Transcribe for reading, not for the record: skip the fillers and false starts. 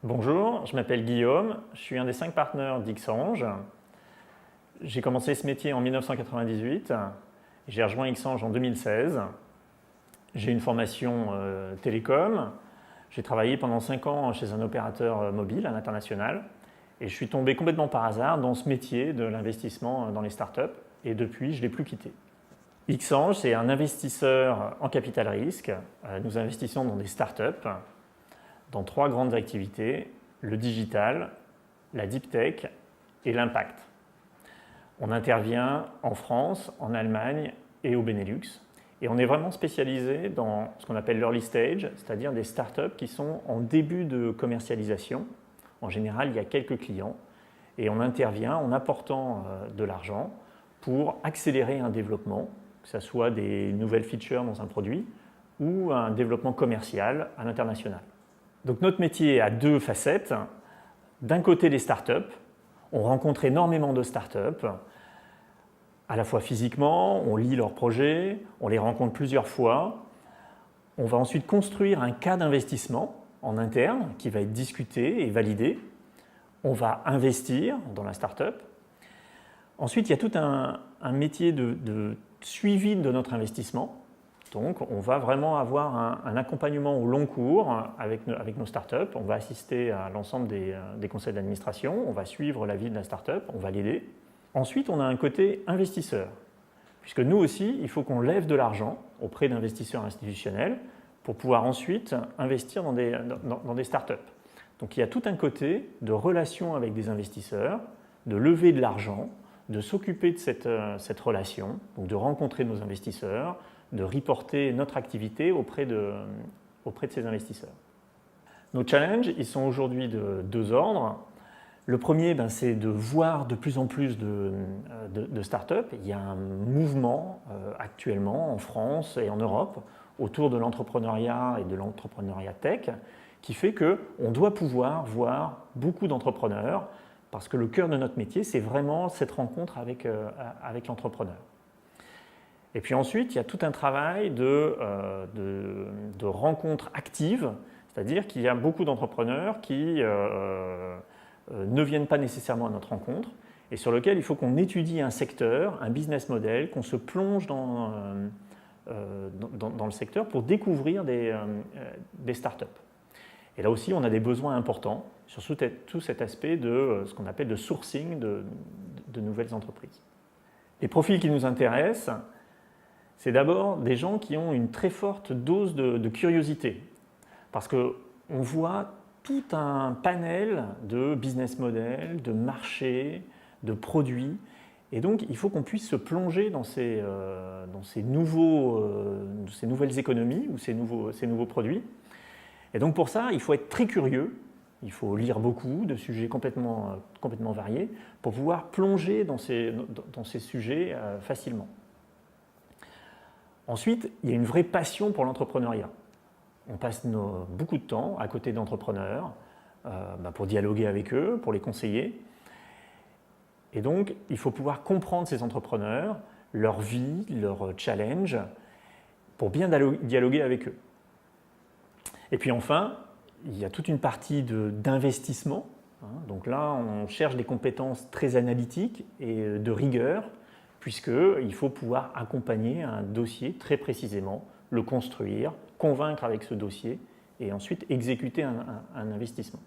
Bonjour, je m'appelle Guillaume, je suis un des 5 partenaires d'Xange. J'ai commencé ce métier en 1998, j'ai rejoint Xange en 2016. J'ai une formation télécom, j'ai travaillé pendant 5 ans chez un opérateur mobile à l'international et je suis tombé complètement par hasard dans ce métier de l'investissement dans les startups et depuis je ne l'ai plus quitté. Xange, c'est un investisseur en capital risque. Nous investissons dans des startups, dans 3 grandes activités, le digital, la deep tech et l'impact. On intervient en France, en Allemagne et au Benelux. Et on est vraiment spécialisé dans ce qu'on appelle l'early stage, c'est-à-dire des startups qui sont en début de commercialisation. En général, il y a quelques clients et on intervient en apportant de l'argent pour accélérer un développement, que ce soit des nouvelles features dans un produit ou un développement commercial à l'international. Donc notre métier a 2 facettes. D'un côté, les startups. On rencontre énormément de startups, à la fois physiquement, on lit leurs projets, on les rencontre plusieurs fois. On va ensuite construire un cas d'investissement en interne qui va être discuté et validé. On va investir dans la startup. Ensuite, il y a tout un métier de suivi de notre investissement. Donc, on va vraiment avoir un accompagnement au long cours avec nos startups. On va assister à l'ensemble des conseils d'administration, on va suivre la vie de la startup, on va l'aider. Ensuite, on a un côté investisseur, puisque nous aussi, il faut qu'on lève de l'argent auprès d'investisseurs institutionnels pour pouvoir ensuite investir dans des startups. Donc, il y a tout un côté de relation avec des investisseurs, de lever de l'argent, de s'occuper de cette relation, donc de rencontrer nos investisseurs, de reporter notre activité auprès de ces investisseurs. Nos challenges, ils sont aujourd'hui de 2 ordres. Le premier, c'est de voir de plus en plus de startups. Il y a un mouvement actuellement en France et en Europe autour de l'entrepreneuriat et de l'entrepreneuriat tech qui fait qu'on doit pouvoir voir beaucoup d'entrepreneurs parce que le cœur de notre métier, c'est vraiment cette rencontre avec l'entrepreneur. Et puis ensuite, il y a tout un travail de rencontres actives, c'est-à-dire qu'il y a beaucoup d'entrepreneurs qui ne viennent pas nécessairement à notre rencontre et sur lequel il faut qu'on étudie un secteur, un business model, qu'on se plonge dans le secteur pour découvrir des startups. Et là aussi, on a des besoins importants sur tout cet aspect de ce qu'on appelle de sourcing de nouvelles entreprises. Les profils qui nous intéressent, c'est d'abord des gens qui ont une très forte dose de curiosité parce qu'on voit tout un panel de business models, de marchés, de produits et donc il faut qu'on puisse se plonger dans ces nouvelles économies ou ces nouveaux produits. Et donc pour ça, il faut être très curieux, il faut lire beaucoup de sujets complètement variés pour pouvoir plonger dans ces sujets facilement. Ensuite, il y a une vraie passion pour l'entrepreneuriat. On passe beaucoup de temps à côté d'entrepreneurs pour dialoguer avec eux, pour les conseiller. Et donc, il faut pouvoir comprendre ces entrepreneurs, leur vie, leurs challenges, pour bien dialoguer avec eux. Et puis enfin, il y a toute une partie d'investissement. Donc là, on cherche des compétences très analytiques et de rigueur, puisqu'il faut pouvoir accompagner un dossier très précisément, le construire, convaincre avec ce dossier et ensuite exécuter un investissement.